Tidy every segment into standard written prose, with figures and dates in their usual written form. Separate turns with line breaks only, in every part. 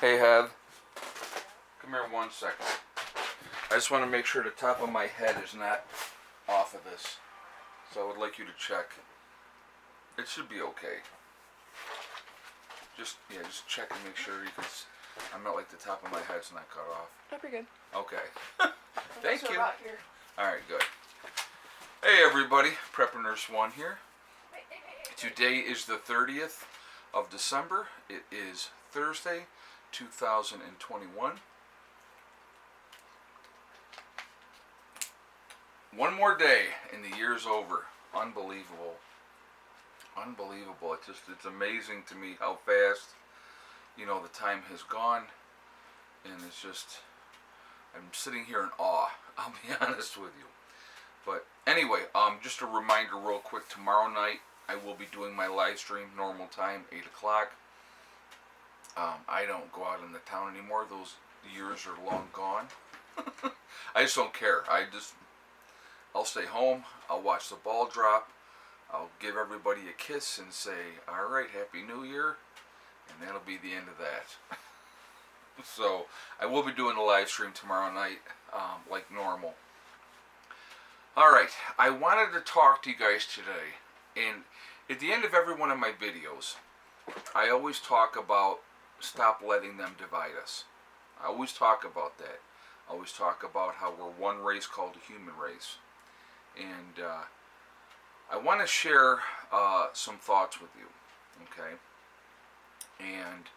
Hey, Heath. Come here 1 second. I just want to make sure the top of my head is not off of this. So I would like you to check. It should be okay. Just check and make sure you can. I'm not like the top of my head's not cut off.
That'd be good.
Okay. Thank you.
Here.
All right, good. Hey, everybody. Prepper Nurse 1 here. Today is the 30th of December. It is Thursday, 2021. One more day and the year's over. Unbelievable. Unbelievable. It's amazing to me how fast, the time has gone. And it's just, I'm sitting here in awe. I'll be honest with you. But anyway, just a reminder real quick. Tomorrow night, I will be doing my live stream, normal time, 8 o'clock. I don't go out in the town anymore. Those years are long gone. I just don't care. I'll stay home. I'll watch the ball drop. I'll give everybody a kiss and say, all right, Happy New Year. And that'll be the end of that. So I will be doing a live stream tomorrow night, like normal. All right. I wanted to talk to you guys today. And at the end of every one of my videos, I always talk about stop letting them divide us. I always talk about that. I always talk about how we're one race called the human race. And I want to share some thoughts with you, okay? And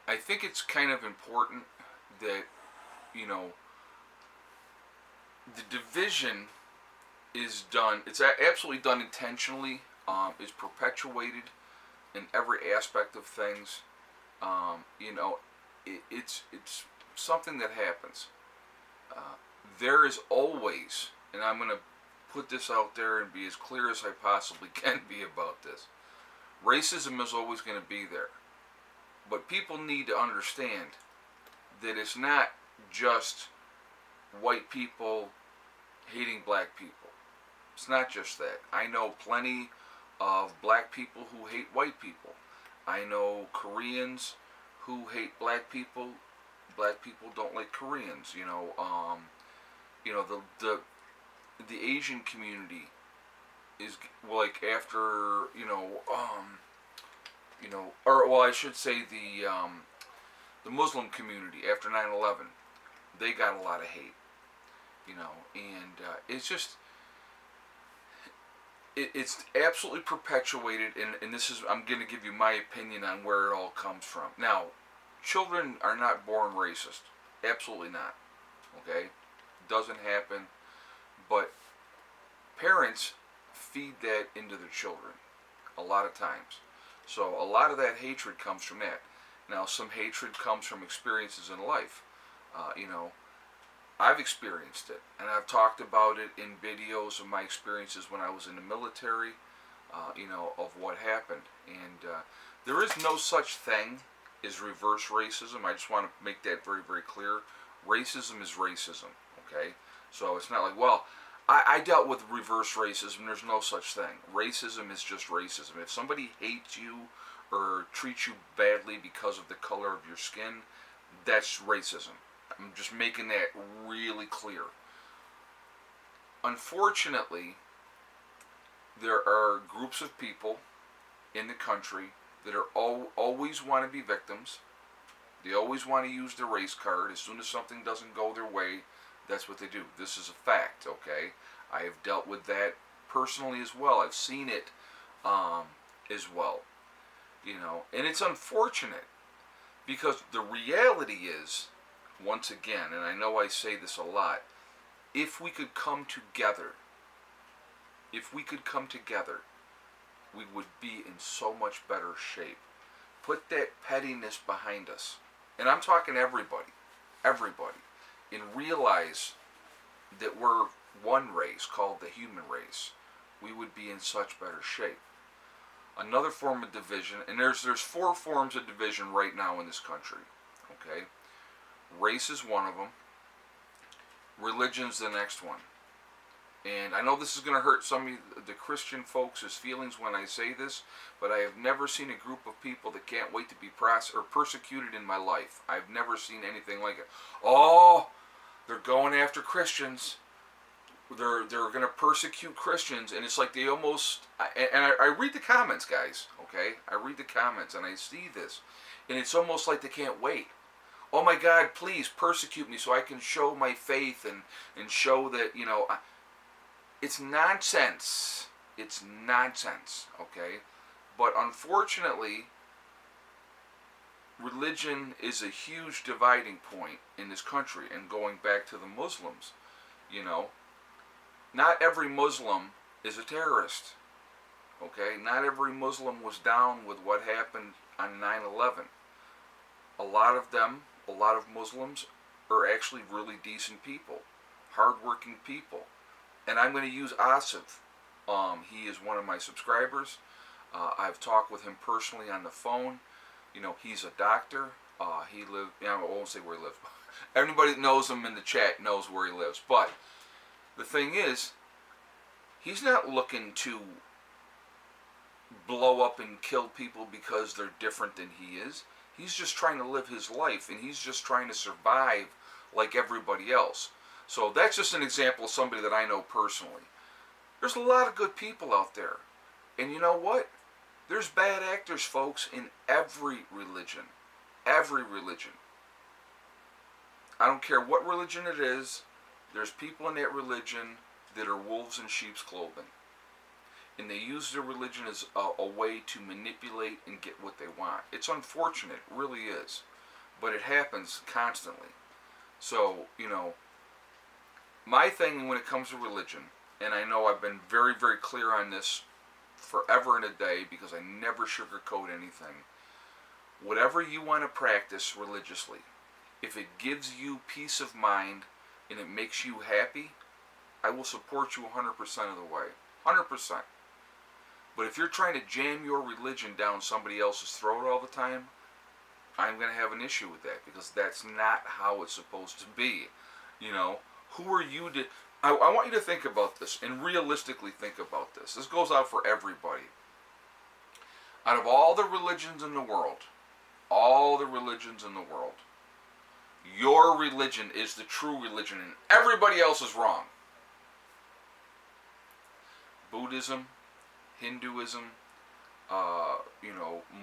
I think it's kind of important that, the division is done, it's absolutely done intentionally, is perpetuated in every aspect of things. It's something that happens. There is always, and I'm going to put this out there and be as clear as I possibly can be about this, racism is always going to be there. But people need to understand that it's not just white people hating black people. It's not just that. I know plenty of black people who hate white people. I know Koreans who hate black people. Black people don't like Koreans. The Asian community is like after I should say the Muslim community after 9/11, they got a lot of hate. And it's just. It's absolutely perpetuated, and this is, I'm going to give you my opinion on where it all comes from. Now, children are not born racist. Absolutely not. Okay? Doesn't happen. But parents feed that into their children a lot of times. So a lot of that hatred comes from that. Now, some hatred comes from experiences in life. I've experienced it, and I've talked about it in videos of my experiences when I was in the military, of what happened. And there is no such thing as reverse racism. I just want to make that very, very clear. Racism is racism, okay? So it's not like, well, I dealt with reverse racism. There's no such thing. Racism is just racism. If somebody hates you or treats you badly because of the color of your skin, that's racism. I'm just making that really clear. Unfortunately, there are groups of people in the country that are always want to be victims. They always want to use the race card. As soon as something doesn't go their way, that's what they do. This is a fact, okay? I have dealt with that personally as well. I've seen it as well. And it's unfortunate because the reality is, once again, and I know I say this a lot, if we could come together, we would be in so much better shape. Put that pettiness behind us. And I'm talking everybody, and realize that we're one race called the human race. We would be in such better shape. Another form of division, and there's 4 forms of division right now in this country, okay? Race is one of them. Religion's the next one. And I know this is going to hurt some of the Christian folks' feelings when I say this, but I have never seen a group of people that can't wait to be persecuted in my life. I've never seen anything like it. Oh, they're going after Christians. They're going to persecute Christians, and it's like they almost. I read the comments, guys. Okay, I read the comments, and I see this, and it's almost like they can't wait. Oh my God, please persecute me so I can show my faith and show that, it's nonsense. It's nonsense, okay? But unfortunately, religion is a huge dividing point in this country. And going back to the Muslims, not every Muslim is a terrorist, okay? Not every Muslim was down with what happened on 9/11. A lot of Muslims are actually really decent people, hardworking people. And I'm going to use Asif. He is one of my subscribers. I've talked with him personally on the phone. He's a doctor. He lives, I won't say where he lives. Everybody that knows him in the chat knows where he lives. But the thing is, he's not looking to blow up and kill people because they're different than he is. He's just trying to live his life, and he's just trying to survive like everybody else. So that's just an example of somebody that I know personally. There's a lot of good people out there. And you know what? There's bad actors, folks, in every religion. Every religion. I don't care what religion it is, there's people in that religion that are wolves in sheep's clothing. And they use their religion as a way to manipulate and get what they want. It's unfortunate, it really is. But it happens constantly. So, my thing when it comes to religion, and I know I've been very, very clear on this forever and a day because I never sugarcoat anything. Whatever you want to practice religiously, if it gives you peace of mind and it makes you happy, I will support you 100% of the way. 100%. But if you're trying to jam your religion down somebody else's throat all the time, I'm going to have an issue with that because that's not how it's supposed to be. Who are you to... I want you to think about this and realistically think about this. This goes out for everybody. Out of all the religions in the world, your religion is the true religion and everybody else is wrong. Buddhism, Hinduism,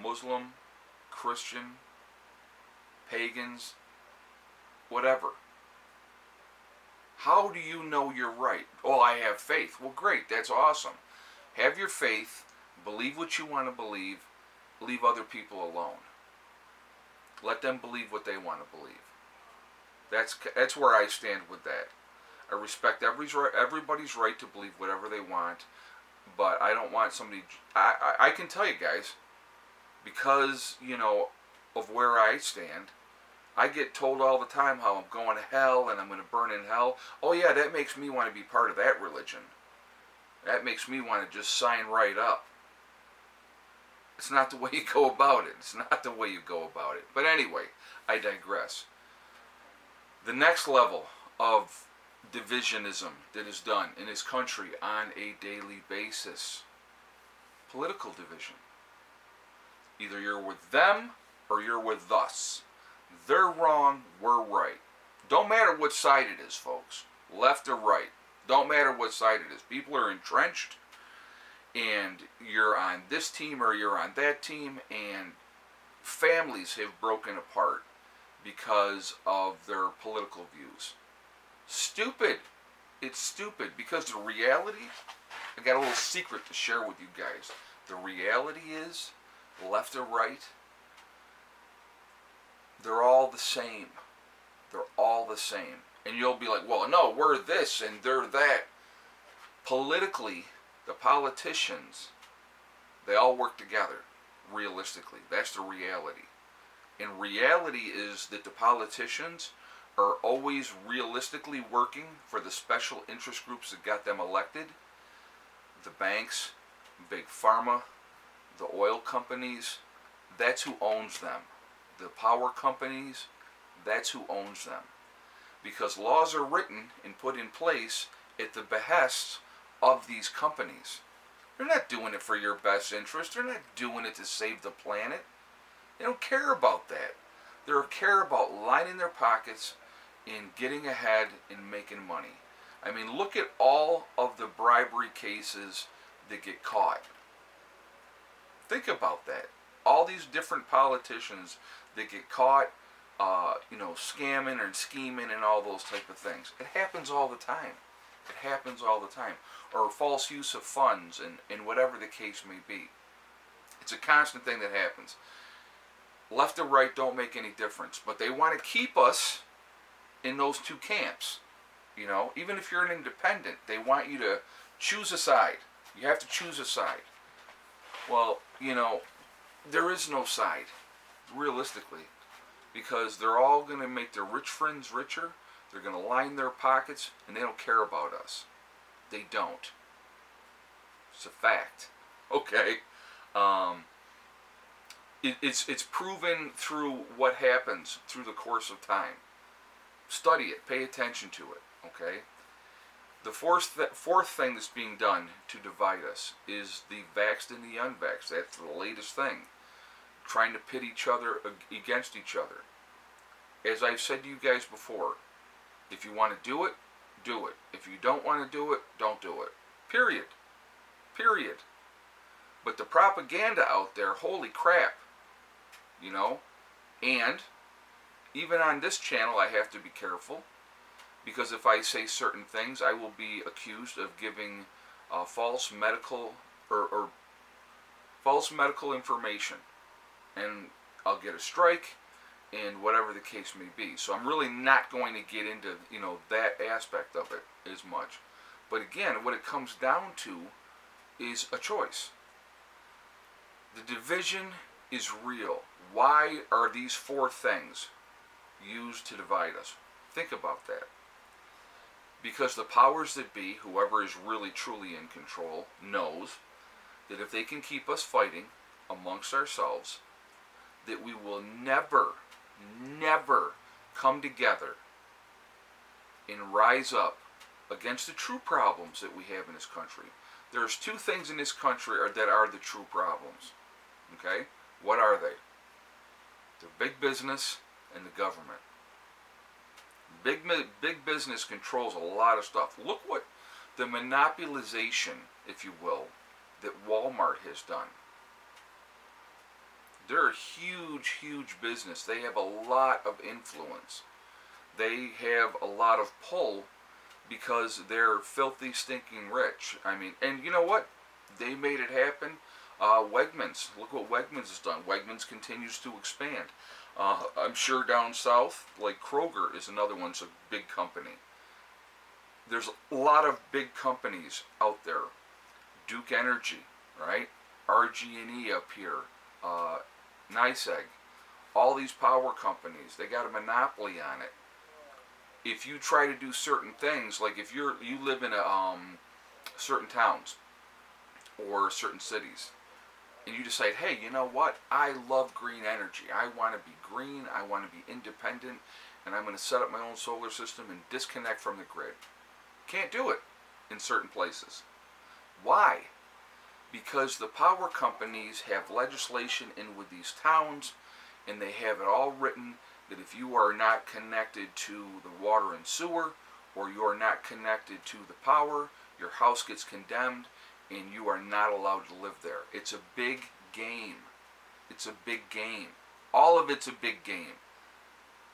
Muslim, Christian, pagans, whatever. How do you know you're right? Oh, I have faith. Well, great. That's awesome. Have your faith. Believe what you want to believe. Leave other people alone. Let them believe what they want to believe. That's where I stand with that. I respect everybody's right to believe whatever they want, but I don't want somebody... I can tell you guys, because, of where I stand, I get told all the time how I'm going to hell and I'm going to burn in hell. Oh yeah, that makes me want to be part of that religion. That makes me want to just sign right up. It's not the way you go about it. It's not the way you go about it. But anyway, I digress. The next level of divisionism that is done in this country on a daily basis. Political division. Either you're with them or you're with us. They're wrong, we're right. Don't matter what side it is, folks. Left or right. Don't matter what side it is. People are entrenched, and you're on this team or you're on that team, and families have broken apart because of their political views. Stupid. It's stupid, because the reality, I got a little secret to share with you guys. The reality is, left or right, they're all the same. They're all the same. And you'll be like, well, no, we're this and they're that. Politically, the politicians, they all work together, realistically. That's the reality. And reality is that the politicians are always realistically working for the special interest groups that got them elected. The banks, big pharma, the oil companies, that's who owns them. The power companies, that's who owns them. Because laws are written and put in place at the behest of these companies. They're not doing it for your best interest. They're not doing it to save the planet. They don't care about that. They care about lining their pockets and getting ahead and making money. I mean, look at all of the bribery cases that get caught. Think about that. All these different politicians that get caught, scamming and scheming and all those type of things. It happens all the time. It happens all the time. Or false use of funds and whatever the case may be. It's a constant thing that happens. Left or right don't make any difference. But they want to keep us in those two camps. Even if you're an independent, they want you to choose a side. You have to choose a side. Well, there is no side, realistically, because they're all going to make their rich friends richer. They're going to line their pockets, and they don't care about us. They don't. It's a fact. Okay. It's proven through what happens through the course of time. Study it. Pay attention to it. Okay. The fourth thing that's being done to divide us is the vaxxed and the unvaxxed. That's the latest thing. Trying to pit each other against each other. As I've said to you guys before, if you want to do it, do it. If you don't want to do it, don't do it. Period. Period. But the propaganda out there, holy crap. And even on this channel I have to be careful, because if I say certain things I will be accused of giving false medical or false medical information, and I'll get a strike and whatever the case may be. So I'm really not going to get into that aspect of it as much. But again, what it comes down to is a choice. The division is real. Why are these four things used to divide us? Think about that. Because the powers that be, whoever is really truly in control, knows that if they can keep us fighting amongst ourselves, that we will never come together and rise up against the true problems that we have in this country. There's two things in this country that are the true problems. Okay? What are they? The big business and the government. Big business controls a lot of stuff. Look what the monopolization, if you will, that Walmart has done. They're a huge business. They have a lot of influence. They have a lot of pull because they're filthy, stinking rich. I mean, and you know what? They made it happen. Wegmans. Look what Wegmans has done. Wegmans continues to expand. I'm sure down south, like Kroger is another one. It's a big company. There's a lot of big companies out there. Duke Energy, right? RG&E up here. NYSEG. All these power companies, they got a monopoly on it. If you try to do certain things, like if you live in certain towns or certain cities, and you decide, hey, you know what? I love green energy. I want to be green. I want to be independent. And I'm going to set up my own solar system and disconnect from the grid. Can't do it in certain places. Why? Because the power companies have legislation in with these towns, and they have it all written that if you are not connected to the water and sewer, or you are not connected to the power, your house gets condemned, and you are not allowed to live there. It's a big game. It's a big game. All of it's a big game.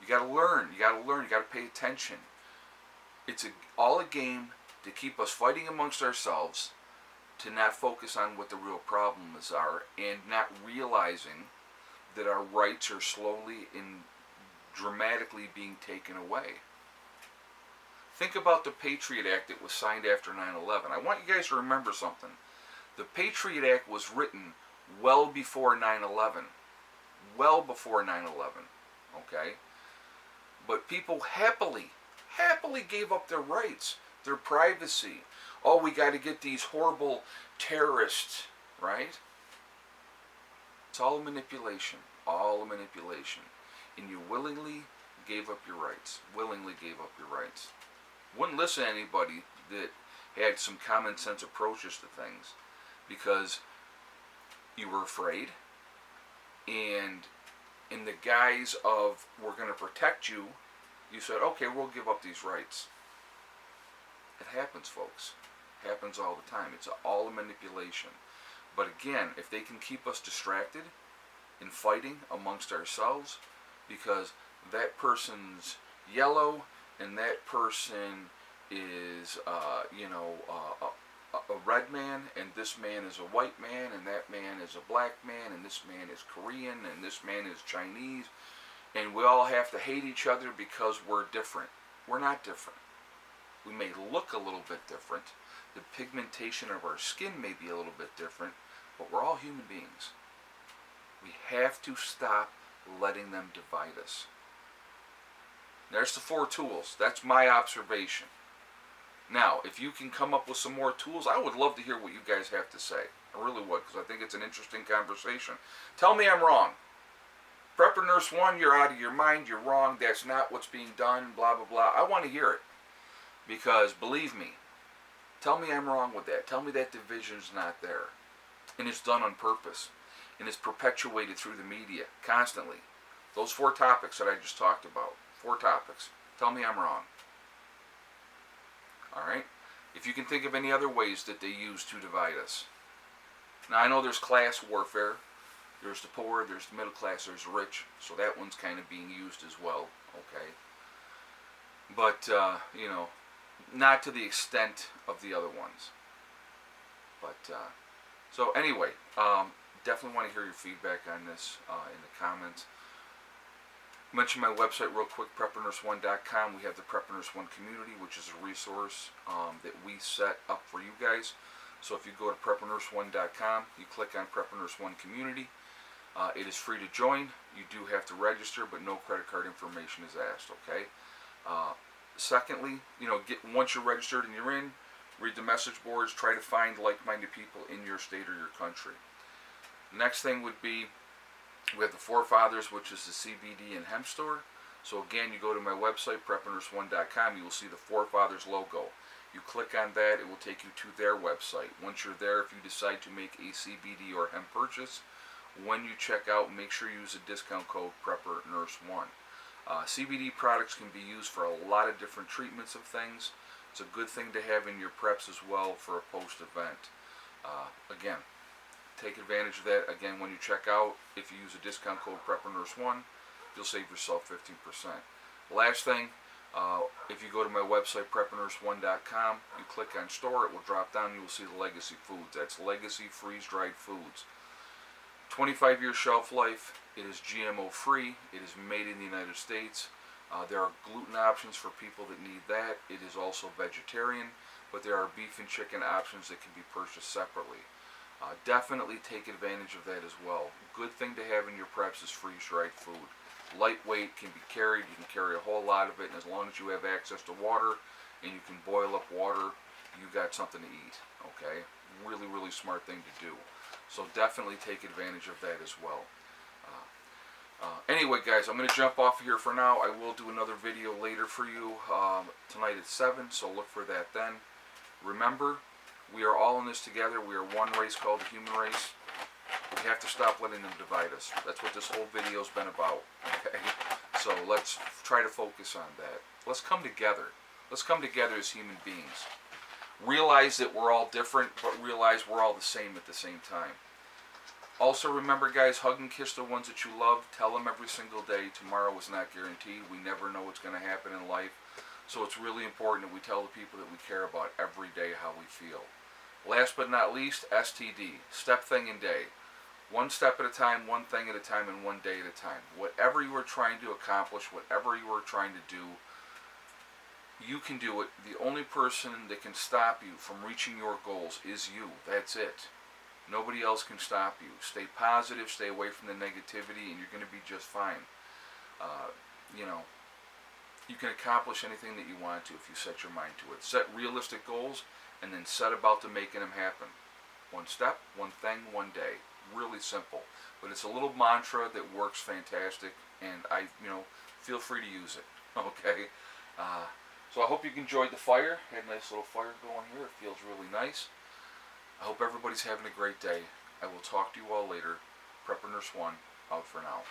You got to learn. You got to pay attention. It's all a game to keep us fighting amongst ourselves, to not focus on what the real problems are, and not realizing that our rights are slowly and dramatically being taken away. Think about the Patriot Act that was signed after 9/11. I want you guys to remember something. The Patriot Act was written well before 9/11. Well before 9/11. Okay? But people happily gave up their rights, their privacy. Oh, we got to get these horrible terrorists, right? It's all a manipulation. All a manipulation. And you willingly gave up your rights. Willingly gave up your rights. Wouldn't listen to anybody that had some common sense approaches to things, because you were afraid, and in the guise of we're going to protect you, you said, okay, we'll give up these rights. It happens, folks. It happens all the time. It's all a manipulation. But again, if they can keep us distracted in fighting amongst ourselves, because that person's yellow and that person is, a red man, and this man is a white man, and that man is a black man, and this man is Korean, and this man is Chinese, and we all have to hate each other because we're different. We're not different. We may look a little bit different. The pigmentation of our skin may be a little bit different, but we're all human beings. We have to stop letting them divide us. There's the 4 tools. That's my observation. Now, if you can come up with some more tools, I would love to hear what you guys have to say. I really would, because I think it's an interesting conversation. Tell me I'm wrong. Prepper Nurse 1, you're out of your mind, you're wrong, that's not what's being done, blah, blah, blah. I want to hear it. Because, believe me, tell me I'm wrong with that. Tell me that division's not there. And it's done on purpose. And it's perpetuated through the media, constantly. Those 4 topics that I just talked about. 4 topics. Tell me I'm wrong. Alright? If you can think of any other ways that they use to divide us. Now, I know there's class warfare. There's the poor, there's the middle class, there's the rich. So that one's kind of being used as well. Okay? But, not to the extent of the other ones. But, so anyway, definitely want to hear your feedback on this in the comments. Mention my website real quick, preppernurse1.com. We have the Prepper Nurse 1 community, which is a resource that we set up for you guys. So if you go to preppernurse1.com, you click on Prepper Nurse 1 community. It is free to join. You do have to register, but no credit card information is asked, okay? Secondly, once you're registered and you're in, read the message boards, try to find like-minded people in your state or your country. Next thing would be, we have the Forefathers, which is the CBD and hemp store. So again, you go to my website, preppernurse1.com, you will see the Forefathers logo. You click on that, it will take you to their website. Once you're there, if you decide to make a CBD or hemp purchase, when you check out, make sure you use the discount code PrepperNurse1. CBD products can be used for a lot of different treatments of things. It's a good thing to have in your preps as well for a post-event. Again, take advantage of that. Again, when you check out, if you use a discount code PrepperNurse1, you'll save yourself 15%. Last thing, if you go to my website, preppernurse1.com, you click on store, it will drop down, you will see the Legacy Foods. That's Legacy Freeze-Dried Foods. 25-year shelf life. It is GMO free. It is made in the United States. There are gluten options for people that need that. It is also vegetarian, but there are beef and chicken options that can be purchased separately. Definitely take advantage of that as well. Good thing to have in your preps is freeze-dried food. Lightweight, can be carried. You can carry a whole lot of it, and as long as you have access to water and you can boil up water, you got something to eat. Okay? Really, really smart thing to do. So definitely take advantage of that as well. Anyway, guys, I'm going to jump off here for now. I will do another video later for you tonight at 7, so look for that then. Remember, we are all in this together. We are one race called the human race. We have to stop letting them divide us. That's what this whole video's been about. Okay? So let's try to focus on that. Let's come together. Let's come together as human beings. Realize that we're all different, but realize we're all the same at the same time. Also remember, guys, hug and kiss the ones that you love. Tell them every single day, tomorrow is not guaranteed. We never know what's going to happen in life. So it's really important that we tell the people that we care about every day how we feel. Last but not least, STD. Step, thing, and day. One step at a time, one thing at a time, and one day at a time. Whatever you are trying to accomplish, whatever you are trying to do, you can do it. The only person that can stop you from reaching your goals is you. That's it. Nobody else can stop you. Stay positive, stay away from the negativity, and you're going to be just fine. You can accomplish anything that you want to if you set your mind to it. Set realistic goals, and then set about to making them happen. One step, one thing, one day. Really simple. But it's a little mantra that works fantastic, and feel free to use it. Okay? So I hope you enjoyed the fire. Had a nice little fire going here. It feels really nice. I hope everybody's having a great day. I will talk to you all later. Prepper Nurse 1, out for now.